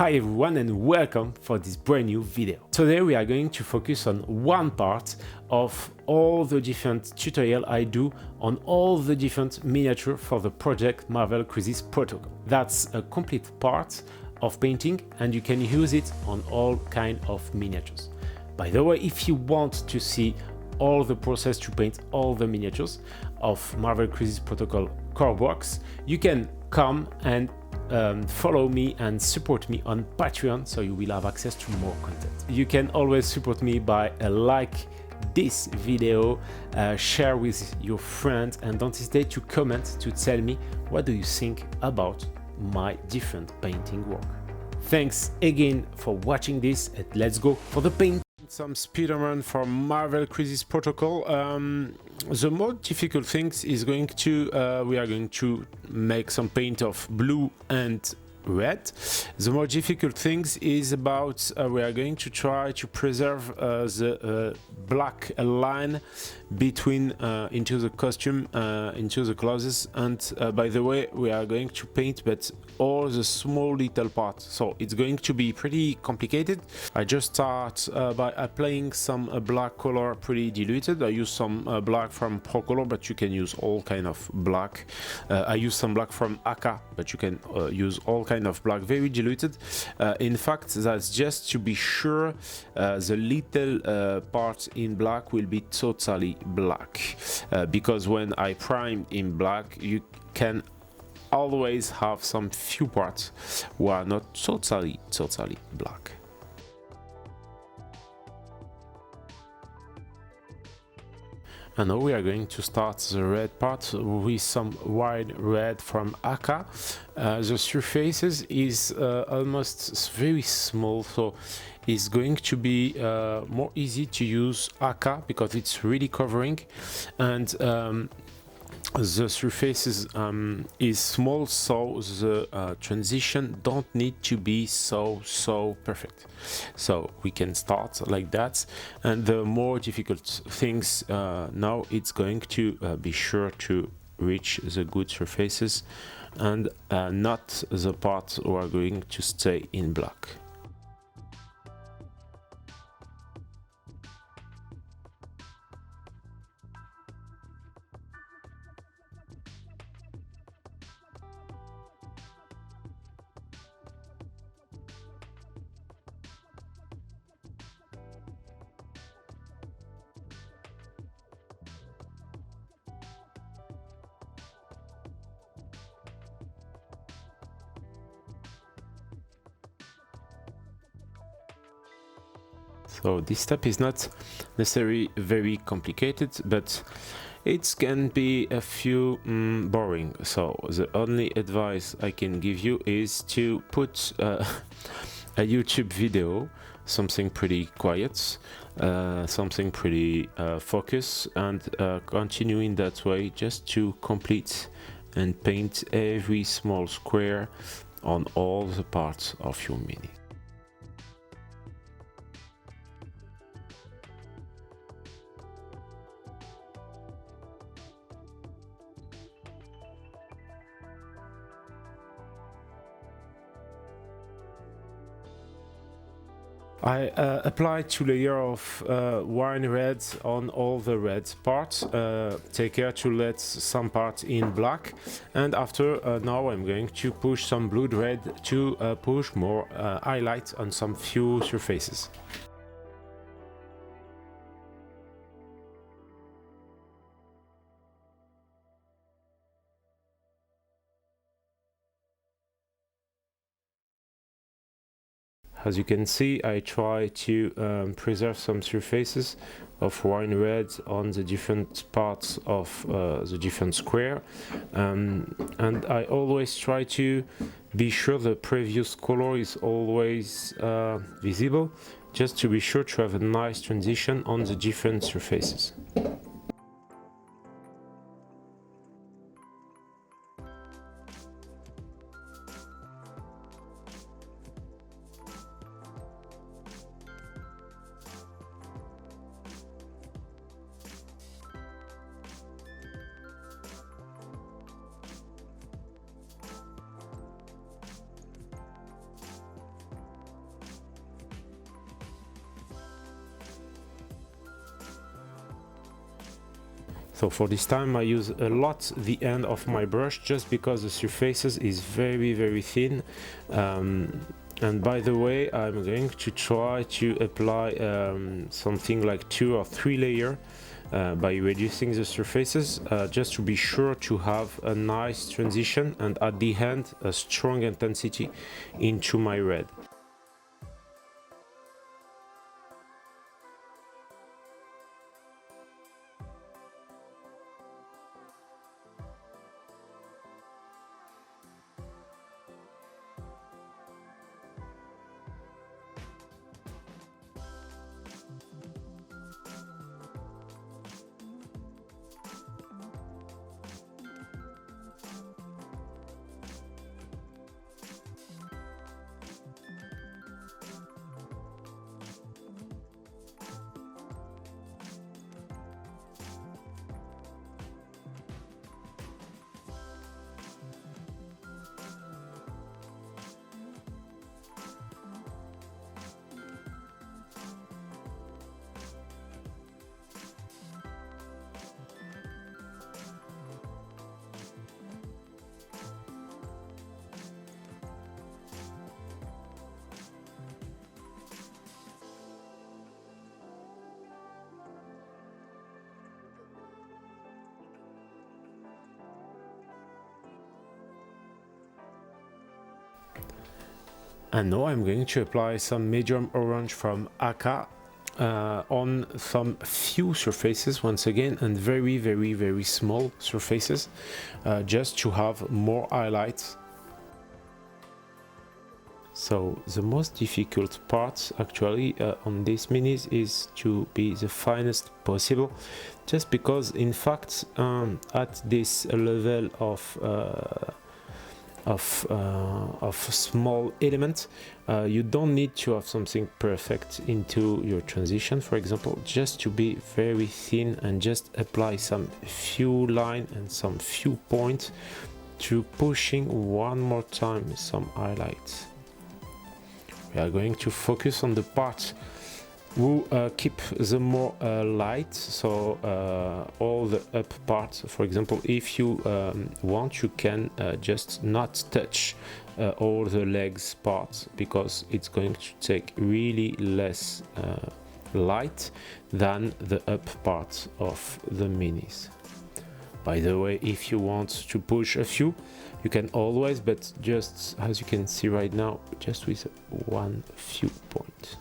Hi everyone and welcome for this brand new video. Today we are going to focus on one part of all the different tutorials I do on all the different miniatures for the project Marvel Crisis Protocol. That's a complete part of painting and you can use it on all kind of miniatures. By the way, if you want to see all the process to paint all the miniatures of Marvel Crisis Protocol core box, you can come and follow me and support me on Patreon, so you will have access to more content. You can always support me by like this video, share with your friends, and don't hesitate to comment to tell me what do you think about my different painting work. Thanks again for watching this, and let's go for the paint. Some Spider-Man for Marvel Crisis Protocol. The more difficult things is going to we are going to make some paint of blue and red. The more difficult things is about we are going to try to preserve the black line between into the costume, into the clothes, and by the way we are going to paint but all the small little parts, so it's going to be pretty complicated. I just start by applying some black color pretty diluted. I use some black from Pro Color, but you can use all kind of black. I use some black from Aka, but you can use all kind of black, very diluted. In fact, that's just to be sure the little part in black will be totally black, because when I prime in black you can always have some few parts who are not totally black. And now we are going to start the red part with some wide red from Aka. The surfaces is almost very small, so it's going to be more easy to use Aka because it's really covering, and the surfaces is small, so the transition don't need to be so perfect. So we can start like that, and the more difficult things now it's going to be sure to reach the good surfaces and not the parts who are going to stay in black. So this step is not necessarily very complicated, but it can be a few boring. So the only advice I can give you is to put a YouTube video, something pretty quiet, something pretty focused, and continue in that way just to complete and paint every small square on all the parts of your mini. I applied 2 layers of wine red on all the red parts. Take care to let some part in black, and after now I'm going to push some blue red to push more highlight on some few surfaces. As you can see, I try to preserve some surfaces of wine red on the different parts of the different square, and I always try to be sure the previous color is always visible, just to be sure to have a nice transition on the different surfaces. So for this time I use a lot the end of my brush just because the surfaces is very thin. And by the way, I'm going to try to apply something like 2 or 3 layers by reducing the surfaces, just to be sure to have a nice transition and at the end a strong intensity into my red. And now I'm going to apply some medium orange from Aka on some few surfaces once again, and very small surfaces, just to have more highlights. So the most difficult part actually on these minis is to be the finest possible, just because in fact at this level of small element, you don't need to have something perfect into your transition, for example, just to be very thin and just apply some few line and some few points to pushing one more time some highlights. We are going to focus on the parts who keep the more light, so all the up parts. For example, if you want, you can just not touch all the legs parts, because it's going to take really less light than the up part of the minis. By the way, if you want to push a few, you can always, but just as you can see right now, just with one few point.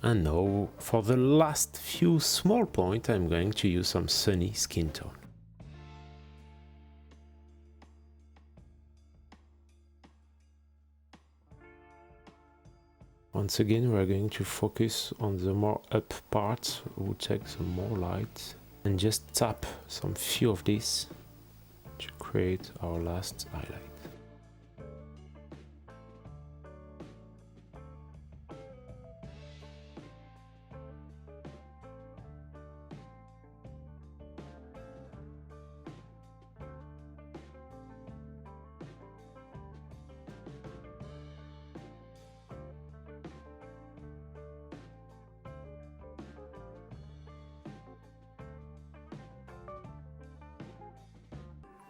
And now for the last few small points, I'm going to use some sunny skin tone. Once again, we're going to focus on the more up part, we'll take some more light and just tap some few of this to create our last highlight.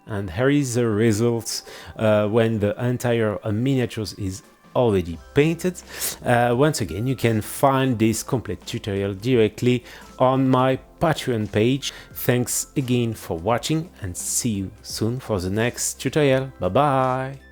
And here is the results when the entire miniatures is already painted. Once again, you can find this complete tutorial directly on my Patreon page. Thanks again for watching and see you soon for the next tutorial. Bye bye!